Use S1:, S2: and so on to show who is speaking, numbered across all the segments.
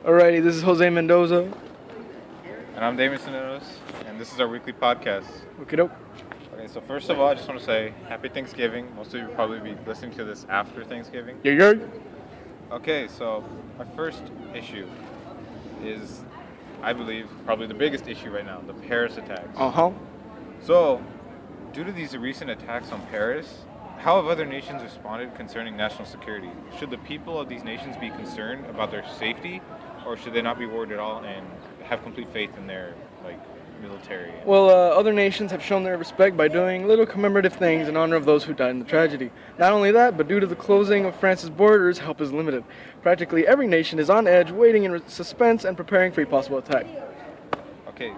S1: Alrighty, this is Jose Mendoza.
S2: And I'm Damian, and this is our weekly podcast.
S1: Okey-doke.
S2: Okay, so first of all, I just want to say Happy Thanksgiving. Most of you will probably be listening to this after Thanksgiving.
S1: Yeah.
S2: Okay, so our first issue is, I believe, probably the biggest issue right now, the Paris attacks.
S1: Uh-huh.
S2: So, due to these recent attacks on Paris, how have other nations responded concerning national security? Should the people of these nations be concerned about their safety, or should they not be worried at all and have complete faith in their military?
S1: Well, other nations have shown their respect by doing little commemorative things in honor of those who died in the tragedy. Not only that, but due to the closing of France's borders, help is limited. Practically every nation is on edge, waiting in suspense and preparing for a possible attack.
S2: Okay,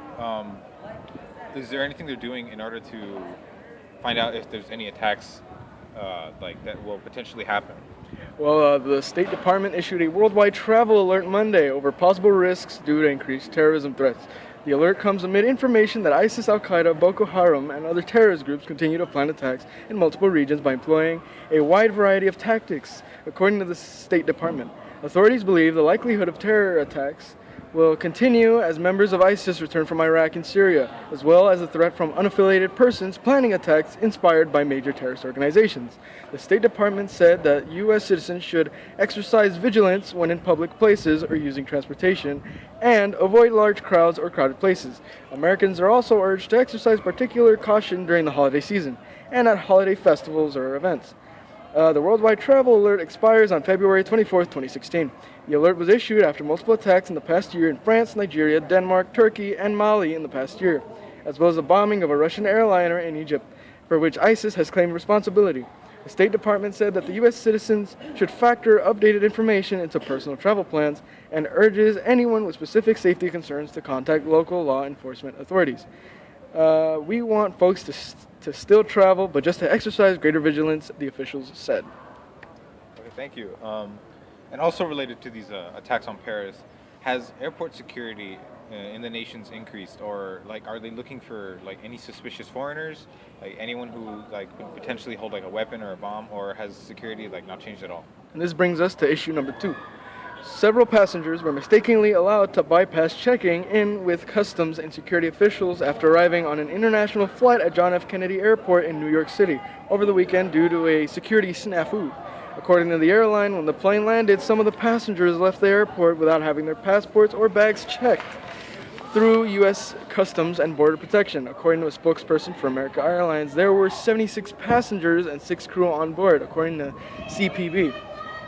S2: is there anything they're doing in order to find out if there's any attacks that will potentially happen?
S1: Well, the State Department issued a worldwide travel alert Monday over possible risks due to increased terrorism threats. The alert comes amid information that ISIS, Al-Qaeda, Boko Haram, and other terrorist groups continue to plan attacks in multiple regions by employing a wide variety of tactics, according to the State Department. Authorities believe the likelihood of terror attacks will continue as members of ISIS return from Iraq and Syria, as well as the threat from unaffiliated persons planning attacks inspired by major terrorist organizations. The State Department said that U.S. citizens should exercise vigilance when in public places or using transportation and avoid large crowds or crowded places. Americans are also urged to exercise particular caution during the holiday season and at holiday festivals or events. The worldwide travel alert expires on February 24, 2016. The alert was issued after multiple attacks in the past year in France, Nigeria, Denmark, Turkey, and Mali in the past year, as well as the bombing of a Russian airliner in Egypt, for which ISIS has claimed responsibility. The State Department said that the U.S. citizens should factor updated information into personal travel plans and urges anyone with specific safety concerns to contact local law enforcement authorities. We want folks to still travel, but just to exercise greater vigilance, the officials said.
S2: Okay, thank you. And also related to these attacks on Paris, has airport security in the nations increased, or are they looking for any suspicious foreigners, anyone who could potentially hold a weapon or a bomb, or has security not changed at all?
S1: And this brings us to issue number 2. Several passengers were mistakenly allowed to bypass checking in with customs and security officials after arriving on an international flight at John F. Kennedy Airport in New York City over the weekend due to a security snafu. According to the airline, when the plane landed, some of the passengers left the airport without having their passports or bags checked through U.S. Customs and Border Protection. According to a spokesperson for American Airlines, there were 76 passengers and 6 crew on board, according to CPB.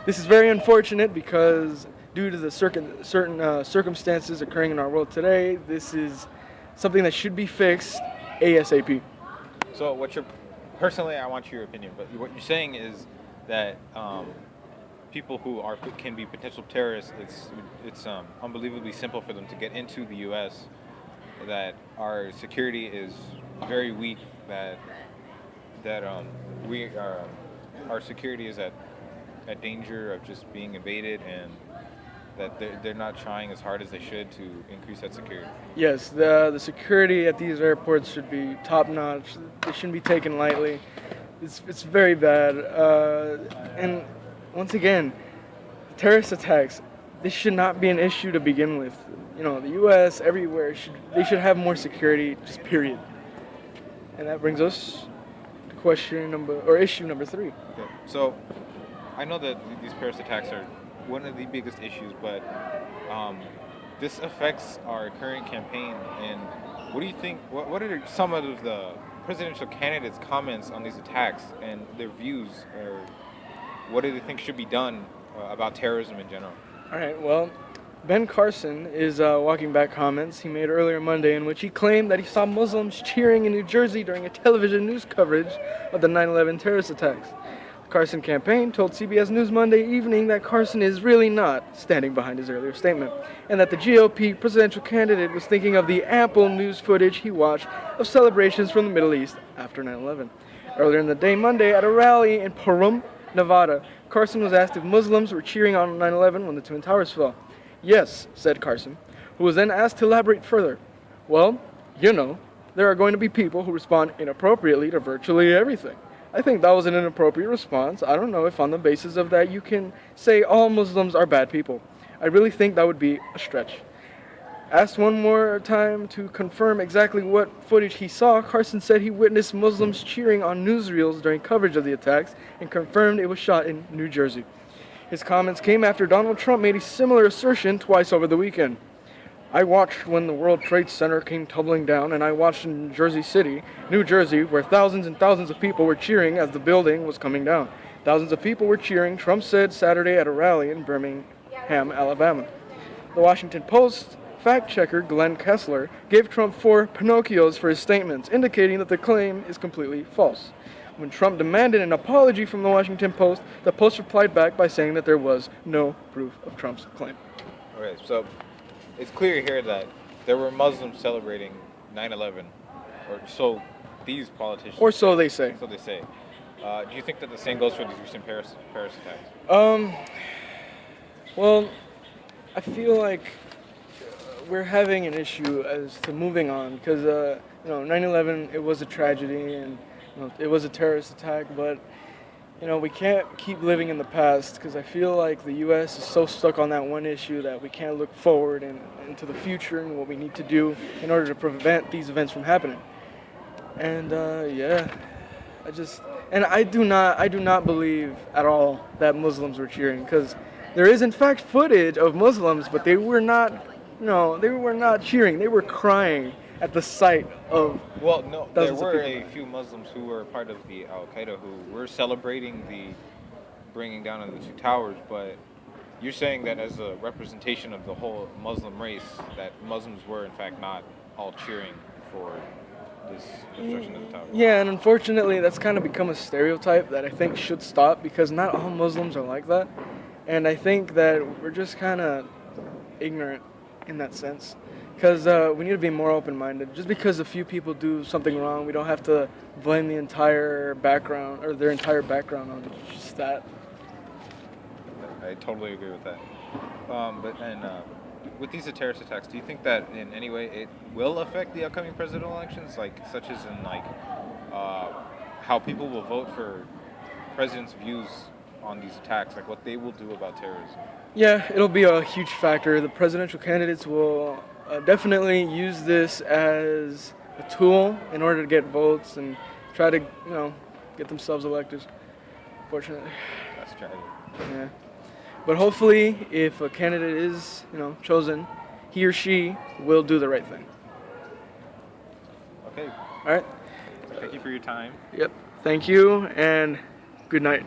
S1: This is very unfortunate because due to the certain circumstances occurring in our world today, this is something that should be fixed ASAP.
S2: So personally, I want your opinion, but what you're saying is that people who can be potential terrorists, it's unbelievably simple for them to get into the U.S., that our security is very weak, that our security is at danger of just being invaded, and that they're not trying as hard as they should to increase that security.
S1: Yes, the security at these airports should be top-notch. They shouldn't be taken lightly. It's very bad. And once again, terrorist attacks, this should not be an issue to begin with. The U.S., everywhere, they should have more security, just period. And that brings us to issue number 3.
S2: Okay. So I know that these Paris attacks are one of the biggest issues, but this affects our current campaign. And what do you think? What are some of the presidential candidates' comments on these attacks and their views, or what do they think should be done about terrorism in general?
S1: All right. Well, Ben Carson is walking back comments he made earlier Monday in which he claimed that he saw Muslims cheering in New Jersey during a television news coverage of the 9/11 terrorist attacks. The Carson campaign told CBS News Monday evening that Carson is really not standing behind his earlier statement, and that the GOP presidential candidate was thinking of the ample news footage he watched of celebrations from the Middle East after 9/11. Earlier in the day Monday, at a rally in Pahrump, Nevada, Carson was asked if Muslims were cheering on 9/11 when the Twin Towers fell. Yes, said Carson, who was then asked to elaborate further. Well, there are going to be people who respond inappropriately to virtually everything. I think that was an inappropriate response. I don't know if on the basis of that you can say all Muslims are bad people. I really think that would be a stretch. Asked one more time to confirm exactly what footage he saw, Carson said he witnessed Muslims cheering on newsreels during coverage of the attacks and confirmed it was shot in New Jersey. His comments came after Donald Trump made a similar assertion twice over the weekend. I watched when the World Trade Center came tumbling down, and I watched in Jersey City, New Jersey, where thousands and thousands of people were cheering as the building was coming down. Thousands of people were cheering, Trump said Saturday at a rally in Birmingham, Alabama. The Washington Post fact-checker Glenn Kessler gave Trump 4 Pinocchios for his statements, indicating that the claim is completely false. When Trump demanded an apology from the Washington Post, the Post replied back by saying that there was no proof of Trump's claim.
S2: Okay, so it's clear here that there were Muslims celebrating 9/11, or so these politicians.
S1: Or so they say.
S2: So they say. Do you think that the same goes for these recent Paris attacks?
S1: Well, I feel like we're having an issue as to moving on because 9/11, it was a tragedy and it was a terrorist attack, but we can't keep living in the past because I feel like the U.S. is so stuck on that one issue that we can't look forward and into the future and what we need to do in order to prevent these events from happening. And I do not believe at all that Muslims were cheering because there is in fact footage of Muslims, but they were not cheering. They were crying at the sight of.
S2: Well, no, there were
S1: a
S2: few Muslims who were part of the Al Qaeda who were celebrating the bringing down of the two towers, but you're saying that as a representation of the whole Muslim race, that Muslims were in fact not all cheering for this destruction of the towers.
S1: Yeah, and unfortunately, that's kind of become a stereotype that I think should stop because not all Muslims are like that, and I think that we're just kind of ignorant in that sense. Because we need to be more open-minded. Just because a few people do something wrong, we don't have to blame the entire background or their entire background on just that.
S2: I totally agree with that. With these terrorist attacks, do you think that in any way it will affect the upcoming presidential elections, such as in how people will vote for presidents' views on these attacks, like what they will do about terrorism?
S1: Yeah, it'll be a huge factor. The presidential candidates will definitely use this as a tool in order to get votes and try to, get themselves elected. Fortunately.
S2: That's tragic.
S1: Yeah. But hopefully, if a candidate is, chosen, he or she will do the right thing.
S2: Okay.
S1: All right.
S2: Thank you for your time.
S1: Yep. Thank you, and good night.